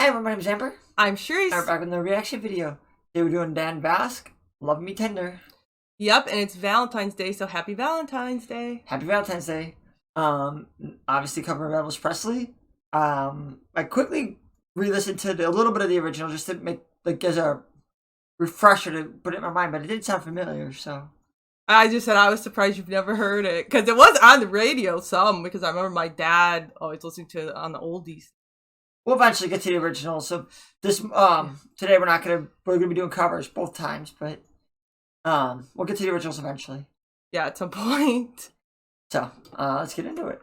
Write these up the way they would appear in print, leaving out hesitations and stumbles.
Hi everyone, my name's Amber. I'm Charisse. We're back in the reaction video. Today we're doing Dan Vasc, Love Me Tender. Yep, and it's Valentine's Day, so happy Valentine's Day. Happy Valentine's Day. Obviously covering Elvis Presley. I quickly re-listened to a little bit of the original just to make, like, as a refresher to put it in my mind, but it did sound familiar, so. I just said I was surprised you've never heard it, because it was on the radio some, because I remember my dad always listening to it on the oldies. We'll eventually get to the original, so this, today we're gonna be doing covers both times, but, we'll get to the originals eventually. Yeah, at some point. So, let's get into it.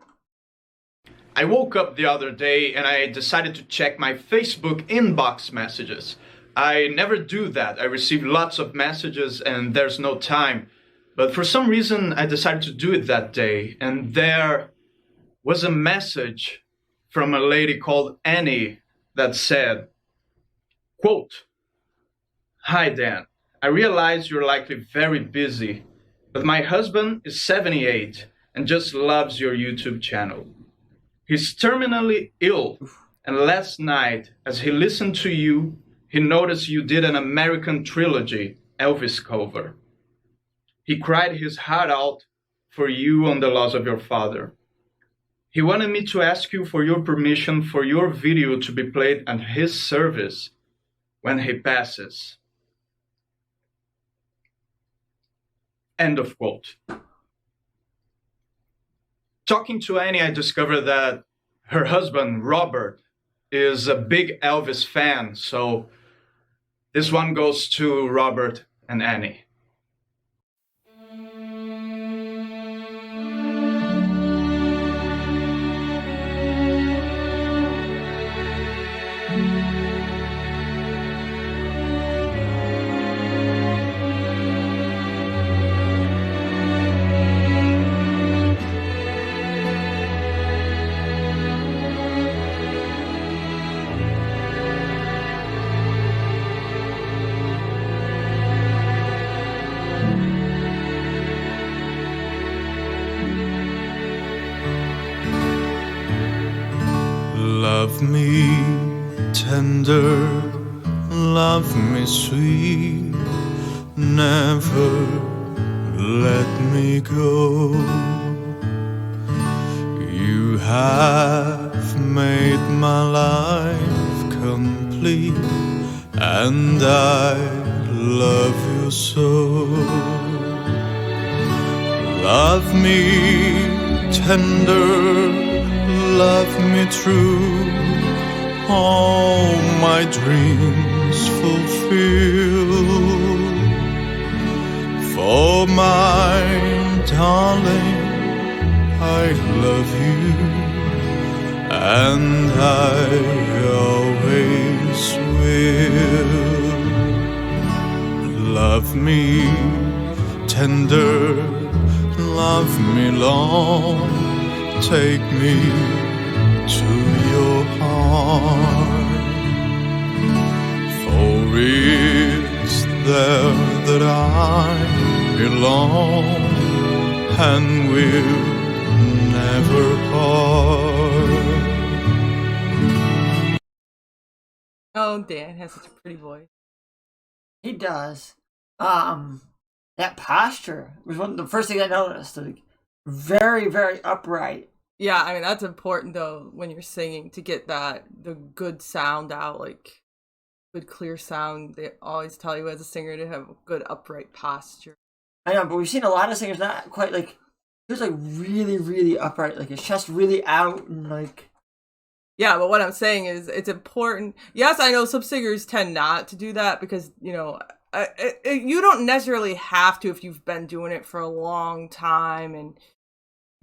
I woke up the other day and I decided to check my Facebook inbox messages. I never do that. I receive lots of messages and there's no time. But for some reason I decided to do it that day, and there was a message from a lady called Annie that said, quote, "Hi Dan, I realize you're likely very busy, but my husband is 78 and just loves your YouTube channel. He's terminally ill, and last night, as he listened to you, he noticed you did an American trilogy, Elvis cover. He cried his heart out for you on the loss of your father. He wanted me to ask you for your permission for your video to be played at his service when he passes." End of quote. Talking to Annie, I discovered that her husband, Robert, is a big Elvis fan, so this one goes to Robert and Annie. Love me tender, love me sweet, never let me go. You have made my life complete, and I love you so. Love me tender, love me true, all my dreams fulfill. For my darling, I love you, and I always will. Love me tender, love me long, take me to your heart, for it's there that I belong, and will never part. Oh, Dan has such a pretty voice. He does. That posture was one of the first things I noticed. Like, very, very upright. Yeah, I mean, that's important, though, when you're singing, to get the good sound out, like, good clear sound. They always tell you as a singer to have a good upright posture. I know, but we've seen a lot of singers not quite, like, he was, like, really, really upright, like, his chest really out, and, like... Yeah, but what I'm saying is, it's important. Yes, I know some singers tend not to do that, because, you know, you don't necessarily have to if you've been doing it for a long time, and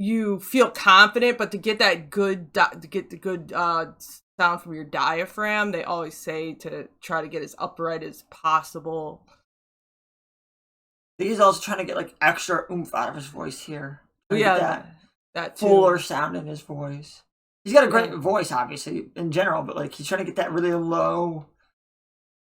you feel confident, but to get that good, sound from your diaphragm, they always say to try to get as upright as possible. He's also trying to get, like, extra oomph out of his voice here. Yeah, that too. Fuller sound in his voice. He's got a great voice, obviously, in general, but, like, he's trying to get that really low,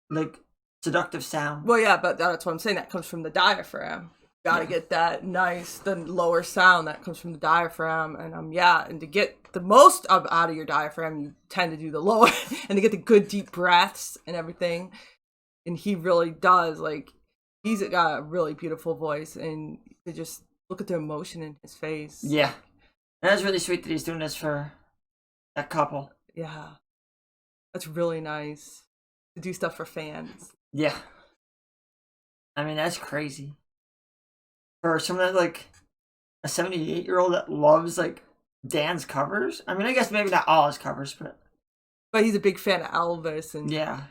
like, seductive sound. Well, yeah, but that's what I'm saying. That comes from the diaphragm. gotta get that the lower sound that comes from the diaphragm, and and to get the most out of your diaphragm, you tend to do the lower, and to get the good deep breaths and everything. And he really does, like, he's got a really beautiful voice, and you just look at the emotion in his face. Yeah, and that's really sweet that he's doing this for that couple. Yeah, that's really nice to do stuff for fans. Yeah, I mean that's crazy. For someone that, like, a 78-year-old that loves, like, Dan's covers. I mean, I guess maybe not all his covers, but he's a big fan of Elvis, and yeah.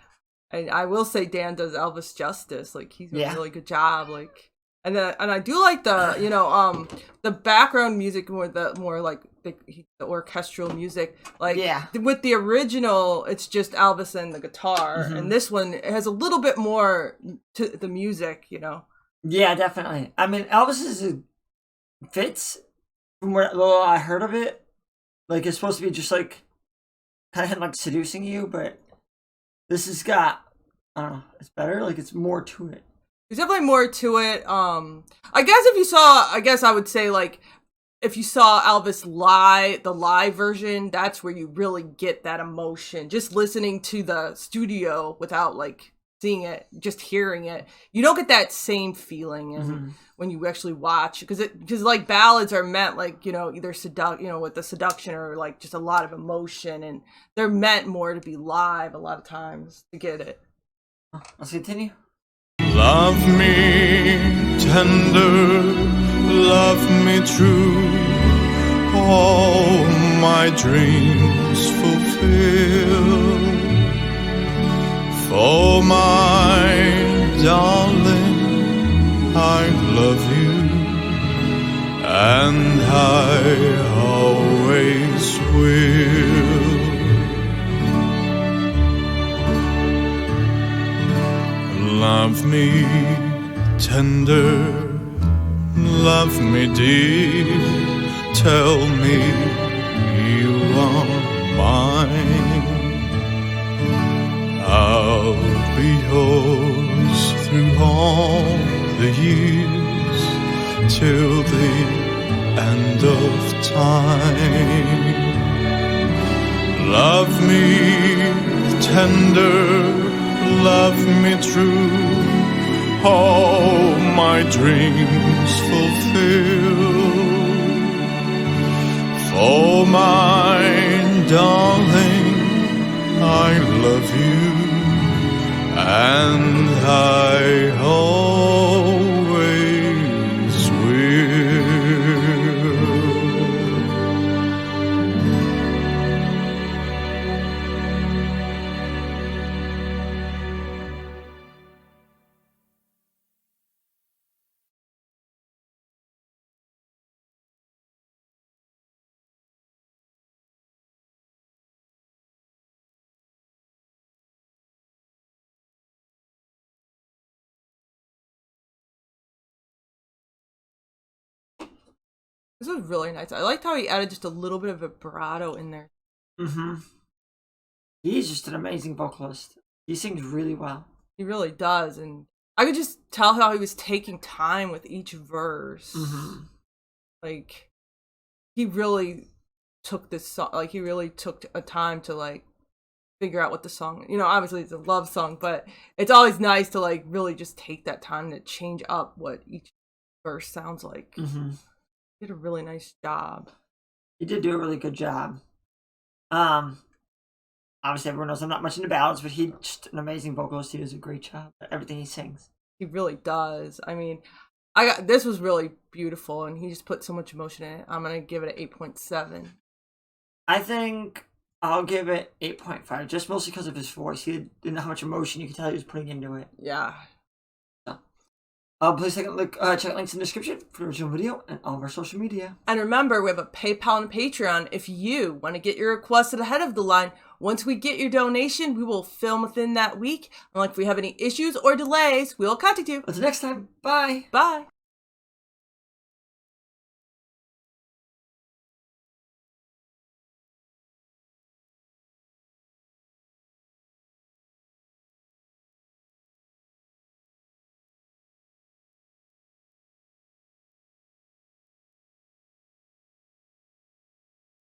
And I will say Dan does Elvis justice. Like, he's doing a Yeah. really good job. Like, and I do like the the background music with the more like the orchestral music. Like, Yeah. with the original, it's just Elvis and the guitar, Mhm. and this one it has a little bit more to the music. Yeah, definitely. I mean, Elvis's fits from what little I heard of it. Like, it's supposed to be just like kind of him like seducing you, but this has got, I don't know, it's better. Like, it's more to it. There's definitely more to it. I guess if you saw, I would say, like, if you saw Elvis live, the live version, that's where you really get that emotion. Just listening to the studio without, like, seeing it, just hearing it, you don't get that same feeling when you actually watch, because like ballads are meant, like, either with the seduction, or like just a lot of emotion, and they're meant more to be live a lot of times to get it. Let's continue. Love me tender, love me true, all my dreams fulfill. For my darling, I love you, and I always will. Love me tender, love me dear, tell me you are mine. I'll be yours through all the years, till the end of time. Love me tender, love me true, all my dreams fulfill. For my darling, I love you, and I always will. This was really nice. I liked how he added just a little bit of vibrato in there. He's just an amazing vocalist. He sings really well. He really does, and I could just tell how he was taking time with each verse. Like, he really took this song, like, he really took a time to, like, figure out what the song, obviously it's a love song, but it's always nice to, like, really just take that time to change up what each verse sounds like. He did a really nice job. He did do a really good job. Obviously everyone knows I'm not much into ballads, but he's just an amazing vocalist. He does a great job at everything he sings. He really does. I mean, this was really beautiful, and he just put so much emotion in it. I'm gonna give it an 8.7. I think I'll give it 8.5, just mostly because of his voice. He didn't know how much emotion you could tell he was putting into it. Yeah. Please take a look, check links in the description for the original video and all of our social media. And remember, we have a PayPal and a Patreon if you want to get your requested ahead of the line. Once we get your donation, we will film within that week. And like, if we have any issues or delays, we will contact you. Until next time, bye. Bye.